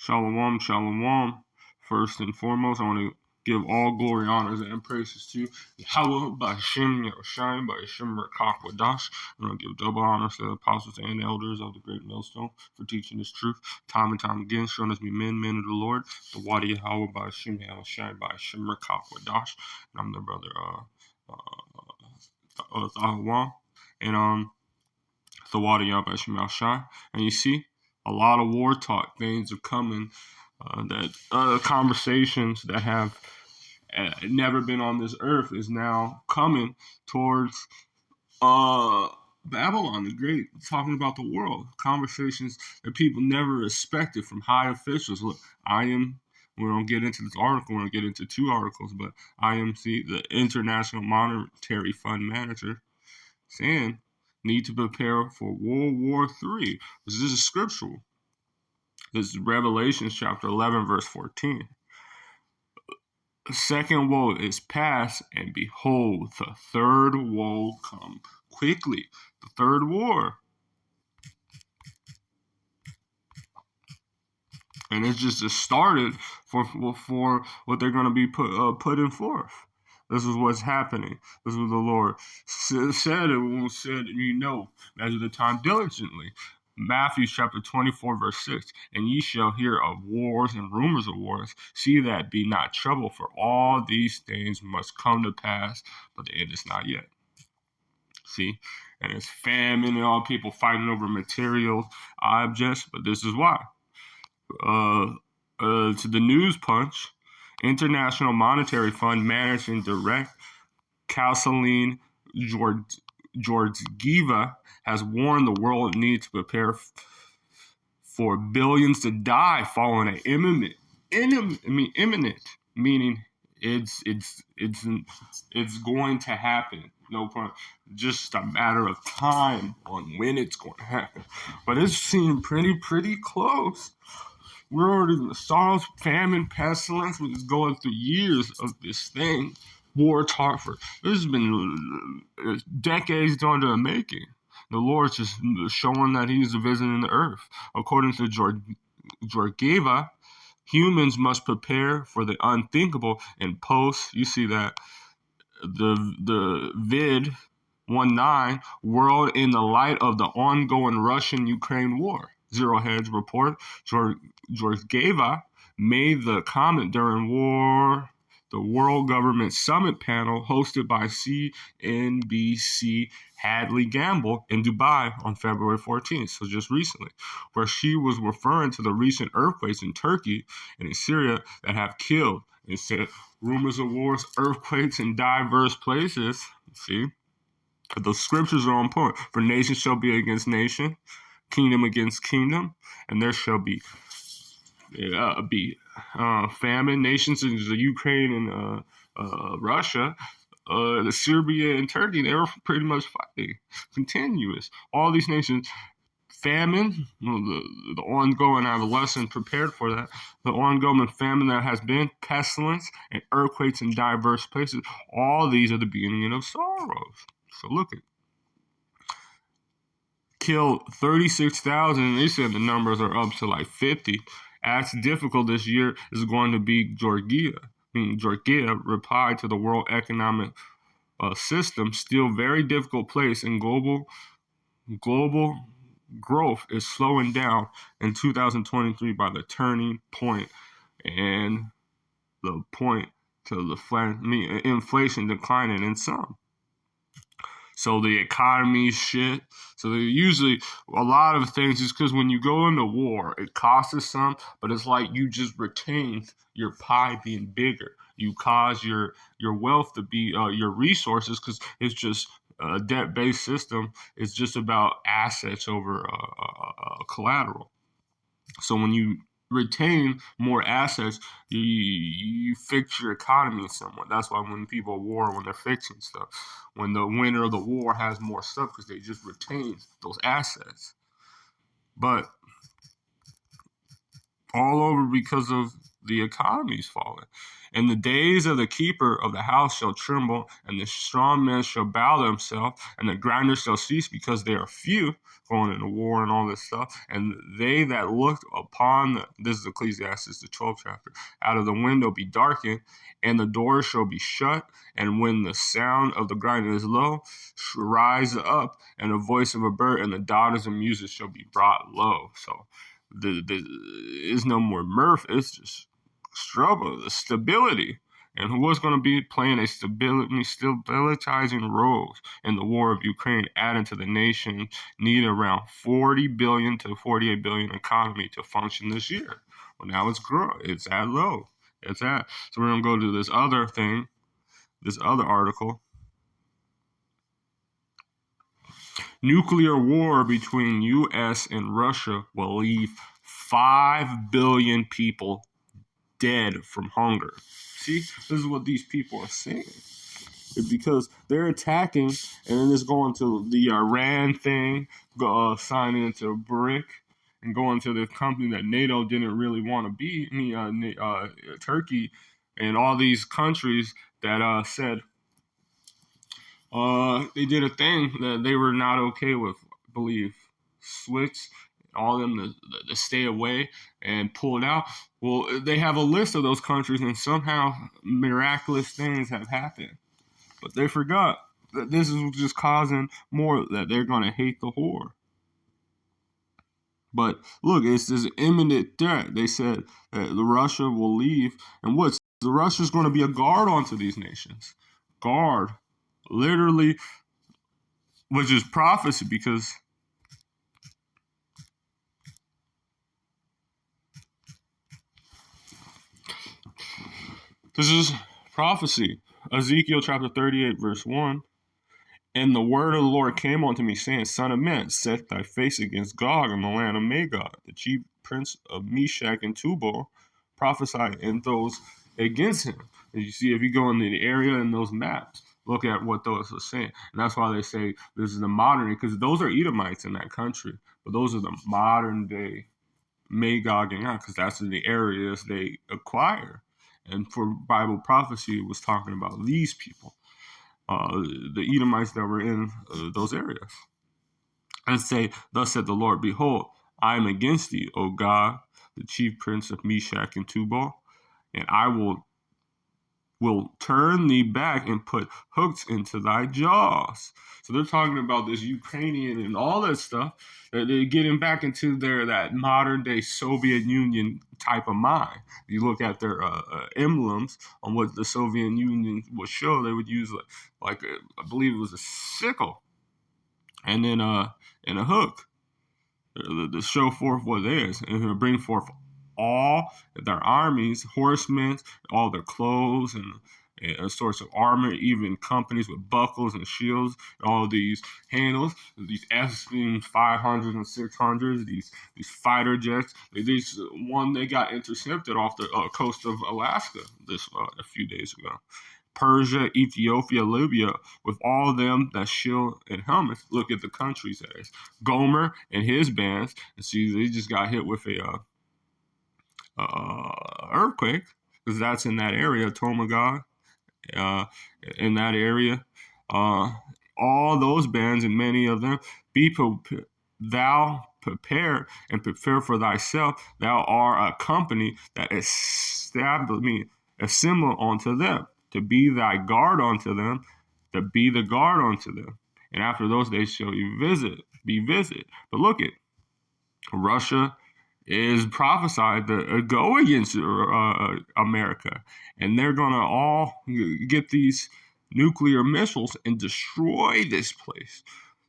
Shalom, shalom. First and foremost, I want to give all glory, honors, and praises to Yahweh by Hashem, Yahushai, by Hashem, Rakakwadash. I'm going to give double honors to the apostles and elders of the great millstone for teaching this truth time and time again, showing us to be men of the Lord. The Wadi Yahweh by Hashem, Yahushai, by Hashem, Rakakwadash. And I'm the brother, Thahawan. And, the Wadi Yahweh by Hashem, Yahushai. And you see, a lot of war talk things are coming. That conversations that have never been on this earth is now coming towards Babylon the Great, talking about the world. Conversations that people never expected from high officials. Look, we don't get into this article, we're going to get into two articles, but IMC, the International Monetary Fund manager, saying need to prepare for World War III. This is scriptural. This is Revelation chapter 11, verse 14. The second woe is past, and behold, the third woe come quickly. The third war. And it's just started for what they're going to be putting forth. This is what's happening. This is what the Lord said. Measure the time diligently. Matthew chapter 24, verse 6, and ye shall hear of wars and rumors of wars. See that be not troubled, for all these things must come to pass, but the end is not yet. See? And it's famine and all people fighting over material objects, but this is why. To the News Punch, International Monetary Fund Managing Director Kathleen Georgieva has warned the world needs to prepare for billions to die following an imminent, meaning it's going to happen. No problem. Just a matter of time on when it's going to happen. But it's seemed pretty close. We're already in the sorrows, famine, pestilence, which is going through years of this thing. War talk for this has been decades under the making. The Lord's just showing that He's visiting the earth. According to Georgieva, humans must prepare for the unthinkable and post. You see that the vid 19 world in the light of the ongoing Russian-Ukraine war. Zero Hedge report. Georgieva made the comment during the World Government Summit panel hosted by CNBC Hadley Gamble in Dubai on February 14th, so just recently, where she was referring to the recent earthquakes in Turkey and in Syria that have killed. It said rumors of wars, earthquakes in diverse places. See, but the scriptures are on point. For nation shall be against nation, kingdom against kingdom, and there shall be famine. Nations in the Ukraine and Russia, the Serbia and Turkey, they were pretty much fighting, continuous. All these nations, famine, the ongoing, I have a lesson prepared for that, the ongoing famine that has been, pestilence, and earthquakes in diverse places. All these are the beginning of sorrows. So look at killed 36,000, and they said the numbers are up to like 50. As difficult this year is going to be Georgia. Georgia replied to the World Economic System, still very difficult place, and global growth is slowing down in 2023 by the turning point and the point to the inflation declining in some. So the economy shit. So usually a lot of things is because when you go into war, it costs us some, but it's like you just retain your pie being bigger. You cause your wealth to be your resources, because it's just a debt-based system. It's just about assets over collateral. So when you retain more assets, you fix your economy somewhat. That's why when people are war, when they're fixing stuff, when the winner of the war has more stuff, because they just retain those assets. But all over because of the economy's falling. And the days of the keeper of the house shall tremble, and the strong men shall bow themselves, and the grinders shall cease because they are few, going into war and all this stuff. And they that looked upon this is Ecclesiastes, the 12th chapter, out of the window be darkened, and the doors shall be shut. And when the sound of the grinding is low, rise up, and the voice of a bird and the daughters of music shall be brought low. So the is no more mirth, it's just struggle, the stability. And who was going to be playing a stabilizing role in the war of Ukraine, adding to the nation need around 40 billion to 48 billion economy to function this year. Well, now it's growing. It's at low. It's at. So we're going to go to this other thing, this other article. Nuclear war between U.S. and Russia will leave 5 billion people dead from hunger. See, this is what these people are saying. Because they're attacking, and then it's going to the Iran thing, signing into BRIC, and going to the company that NATO didn't really want to be, Turkey, and all these countries that said they did a thing that they were not okay with, I believe, switch all of them to stay away and pulled out. Well, they have a list of those countries, and somehow miraculous things have happened. But they forgot that this is just causing more, that they're going to hate the war. But look, it's this imminent threat. They said that Russia will leave. And what's the Russia's going to be a guard onto these nations? Guard. Literally, which is prophecy, because this is prophecy. Ezekiel chapter 38, verse 1. And the word of the Lord came unto me, saying, Son of man, set thy face against Gog in the land of Magog, the chief prince of Meshach and Tubal, prophesy in those against him. And you see, if you go into the area in those maps, look at what those are saying. And that's why they say this is the modern, because those are Edomites in that country. But those are the modern day Magog and Gog, because that's in the areas they acquire. And for Bible prophecy, it was talking about these people. The Edomites that were in those areas. And say, Thus said the Lord, Behold, I am against thee, O God, the chief prince of Meshach and Tubal, and I will turn thee back and put hooks into thy jaws. So they're talking about this Ukrainian and all that stuff. They're getting back into that modern day Soviet Union type of mind. You look at their emblems on what the Soviet Union would show. They would use like I believe it was a sickle, and then and a hook to show forth what it is, and to bring forth all their armies, horsemen, all their clothes, and a source of armor, even companies with buckles and shields, all these handles, these F-500s and 600s, these fighter jets. These one they got intercepted off the coast of Alaska a few days ago. Persia, Ethiopia, Libya, with all of them that shield and helmets. Look at the countries that is. Gomer and his bands, and see they just got hit with a earthquake, because that's in that area, Tomagog, in that area. All those bands and many of them, thou prepare and prepare for thyself. Thou art a company that assemble unto them, to be thy guard unto them, to be the guard unto them. And after those days shall you be visit. But look at Russia is prophesied to go against America, and they're going to all get these nuclear missiles and destroy this place.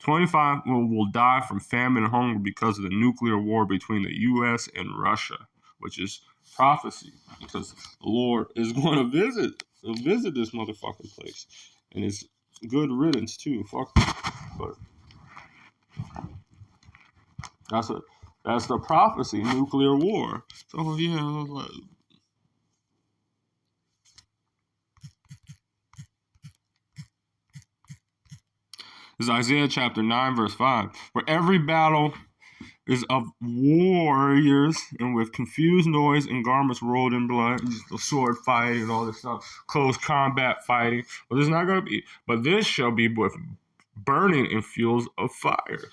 25 will die from famine and hunger because of the nuclear war between the U.S. and Russia, which is prophecy, because the Lord is going to visit this motherfucking place, and it's good riddance too. Fuck, but that's the prophecy, nuclear war. So yeah, this is Isaiah chapter 9, verse 5. For every battle is of warriors and with confused noise and garments rolled in blood, sword fighting and all this stuff, close combat fighting. But it's not going to be. But this shall be with burning in fuels of fire.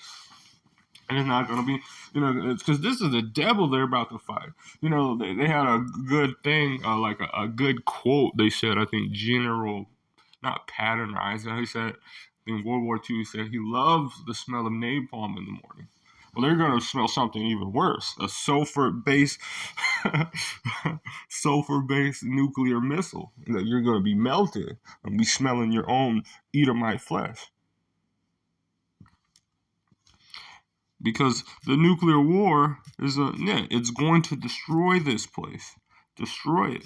And it's not going to be, because this is the devil they're about to fight. They had a good thing, like a good quote. They said, I think General, not Patternized, he said in World War II, he said he loves the smell of napalm in the morning. Well, they're going to smell something even worse, a sulfur-based sulfur-based nuclear missile that you're going to be melted and be smelling your own Edomite flesh. Because the nuclear war it's going to destroy this place. Destroy it.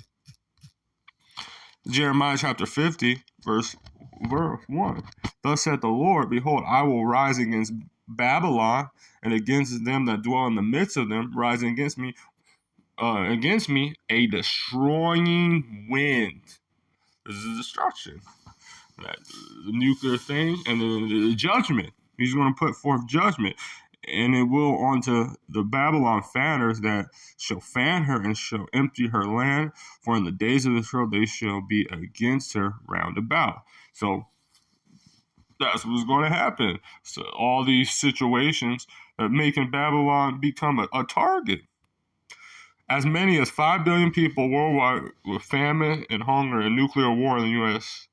Jeremiah chapter 50, verse 1. Thus saith the Lord, behold, I will rise against Babylon and against them that dwell in the midst of them, rising against me, a destroying wind. This is destruction. The nuclear thing, and then the judgment. He's going to put forth judgment. And it will unto the Babylon fanners that shall fan her and shall empty her land, for in the days of Israel they shall be against her round about. So that's what's going to happen. So all these situations are making Babylon become a target. As many as 5 billion people worldwide with famine and hunger and nuclear war in the U.S.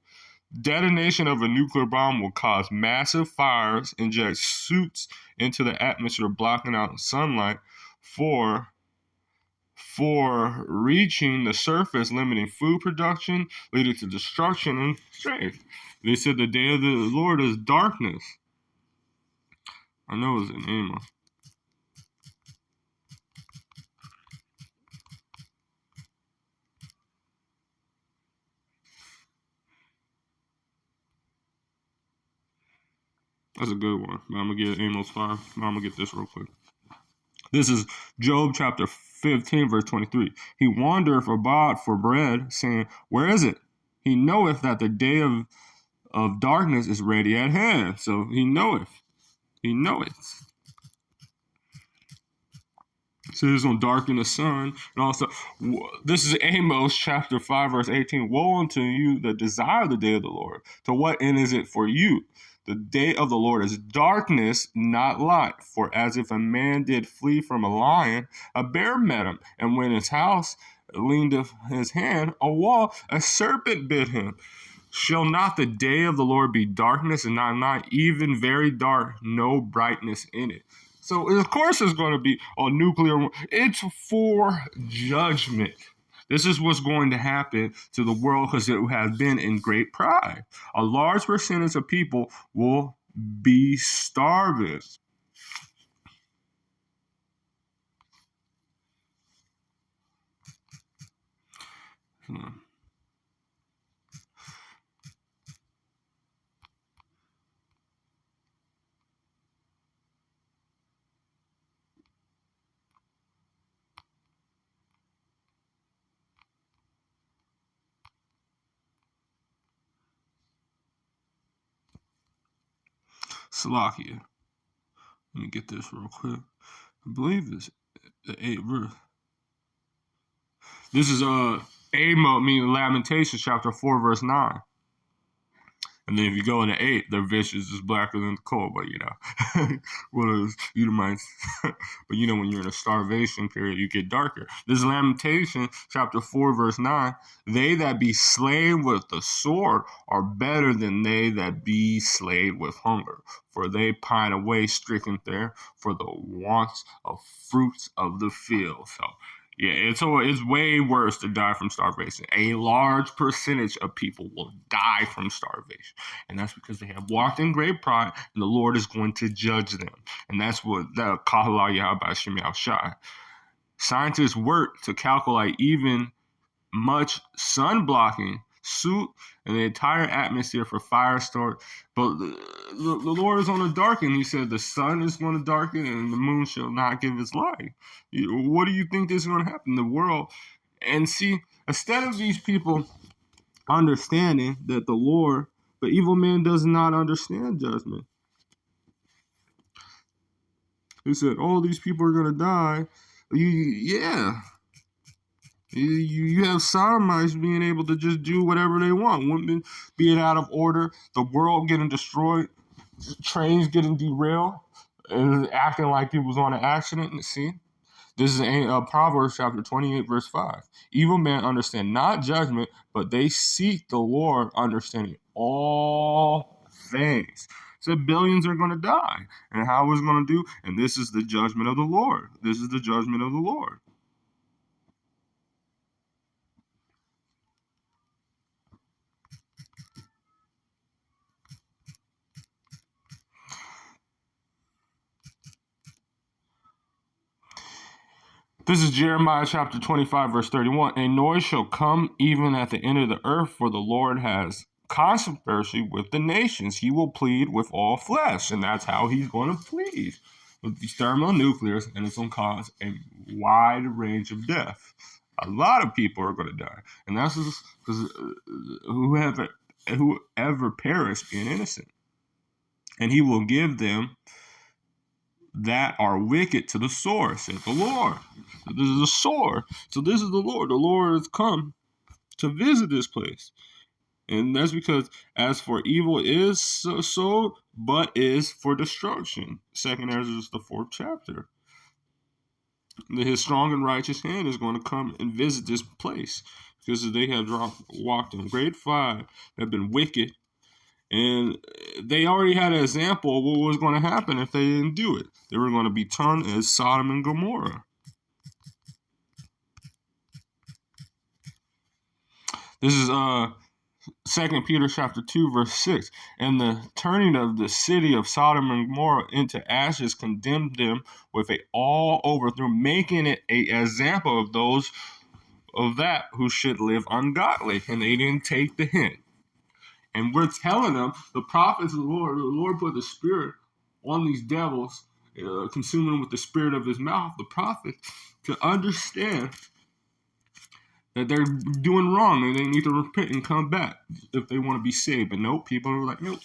Detonation of a nuclear bomb will cause massive fires, inject soot into the atmosphere, blocking out sunlight for reaching the surface, limiting food production, leading to destruction and strife. They said the day of the Lord is darkness. I know it's in Amos. That's a good one. I'm going to get Amos 5. I'm going to get this real quick. This is Job chapter 15, verse 23. He wandereth abroad for bread, saying, where is it? He knoweth that the day of darkness is ready at hand. So he knoweth. He knoweth. So he's going to darken the sun. And also, this is Amos chapter 5, verse 18. Woe unto you that desire the day of the Lord. To what end is it for you? The day of the Lord is darkness, not light. For as if a man did flee from a lion, a bear met him. And when his house leaned his hand, a wall, a serpent bit him. Shall not the day of the Lord be darkness and not night, even very dark, no brightness in it? So, of course, it's going to be a nuclear. It's for judgment. This is what's going to happen to the world because it has been in great pride. A large percentage of people will be starving. Salakia. Let me get this real quick. I believe it's the 8th verse. This is Amos, meaning Lamentations, chapter 4, verse 9. And then if you go into 8, their visions is blacker than the coal, but one of those Edomites. But when you're in a starvation period, you get darker. This is Lamentation, chapter 4, verse 9. They that be slain with the sword are better than they that be slain with hunger. For they pine away stricken there for the wants of fruits of the field. So, it's way worse to die from starvation. A large percentage of people will die from starvation. And that's because they have walked in great pride, and the Lord is going to judge them. And that's what the Kahala Yahba Shemiel Shai. Scientists work to calculate even much sun blocking suit and the entire atmosphere for fire start. But the Lord is going to darken. He said the sun is going to darken and the moon shall not give its light. What do you think is going to happen in the world? And see, instead of these people understanding that the Lord, the evil man does not understand judgment. He said, "All these people are gonna die." Yeah. You have sodomites being able to just do whatever they want. Women being out of order, the world getting destroyed, trains getting derailed, and acting like people's on an accident. See, this is Proverbs chapter 28, verse 5. Evil men understand not judgment, but they seek the Lord, understanding all things. So billions are going to die. And how is it going to do? And this is the judgment of the Lord. This is the judgment of the Lord. This is Jeremiah chapter 25, verse 31. A noise shall come even at the end of the earth, for the Lord has controversy with the nations. He will plead with all flesh, and that's how he's going to plead with these thermonuclears, and it's going to cause a wide range of death. A lot of people are going to die, and that's because whoever perished being innocent, and he will give them that are wicked to the sword, said the Lord. So this is a sword. So this is the Lord. The Lord has come to visit this place. And that's because as for evil is so, but is for destruction. Second Ezra is the 4th chapter. His strong and righteous hand is going to come and visit this place because they have walked in great fire, have been wicked, and they already had an example of what was going to happen if they didn't do it. They were going to be turned as Sodom and Gomorrah. This is 2 Peter chapter 2, verse 6. And the turning of the city of Sodom and Gomorrah into ashes condemned them with a all overthrow, making it an example of those of that who should live ungodly. And they didn't take the hint. And we're telling them, the prophets of the Lord put the spirit on these devils, consuming them with the spirit of his mouth, the prophet, to understand that they're doing wrong and they need to repent and come back if they want to be saved. But nope, people are like, nope.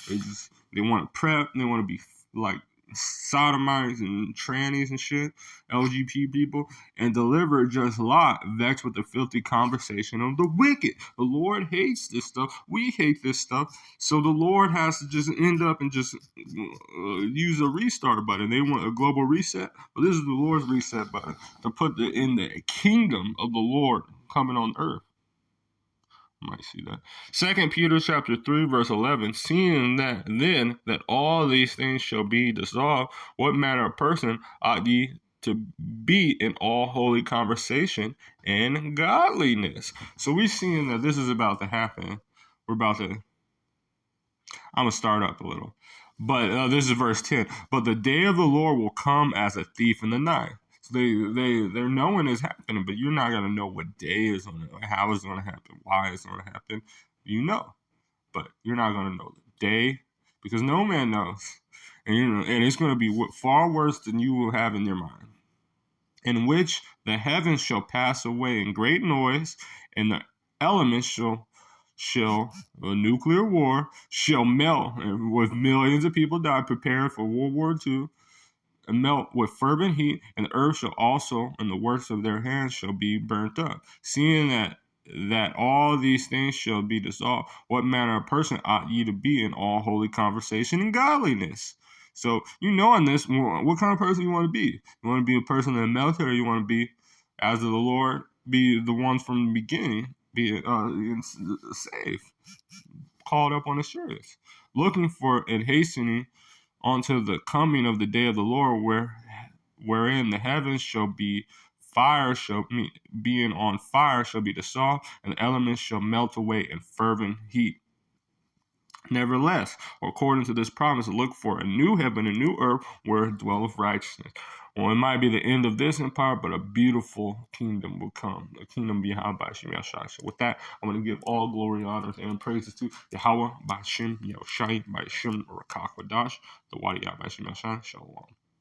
They want to prep, they want to be like sodomites and trannies and shit, LGBT people, and deliver just lie, vexed with the filthy conversation of the wicked. The Lord hates this stuff. We hate this stuff. So the Lord has to just end up and just use a restart button. They want a global reset. But this is the Lord's reset button to put in the kingdom of the Lord coming on earth. Might see that. 2 Peter chapter 3, verse 11. Seeing that then that all these things shall be dissolved, what manner of person ought ye to be in all holy conversation and godliness? So we're seeing that this is about to happen. I'm going to start up a little. But this is verse 10. But the day of the Lord will come as a thief in the night. So they're knowing it's happening, but you're not gonna know what day is on it, how it's gonna happen, why it's gonna happen. You know, but you're not gonna know the day because no man knows, and it's gonna be far worse than you will have in your mind. In which the heavens shall pass away in great noise, and the elements shall a nuclear war shall melt, and with millions of people die, preparing for World War II. And melt with fervent heat, and the earth shall also, and the works of their hands shall be burnt up. Seeing that all these things shall be dissolved, what manner of person ought ye to be in all holy conversation and godliness? So you know in this, what kind of person you want to be. You want to be a person in the military, or you want to be, as of the Lord, be the ones from the beginning, be saved, called up on the shirts, looking for and hastening unto the coming of the day of the Lord, wherein the heavens shall be fire, being on fire shall be dissolved, and the elements shall melt away in fervent heat. Nevertheless, according to this promise, look for a new heaven, a new earth, where dwelleth righteousness. Well, it might be the end of this empire, but a beautiful kingdom will come. A kingdom behind by Shem Yahshai. So with that, I'm going to give all glory, honors, and praises to Yahweh by Shem Yahshai, by Shem Rakak Wadash, the Wadiyah by Shem Yahshai. Shalom.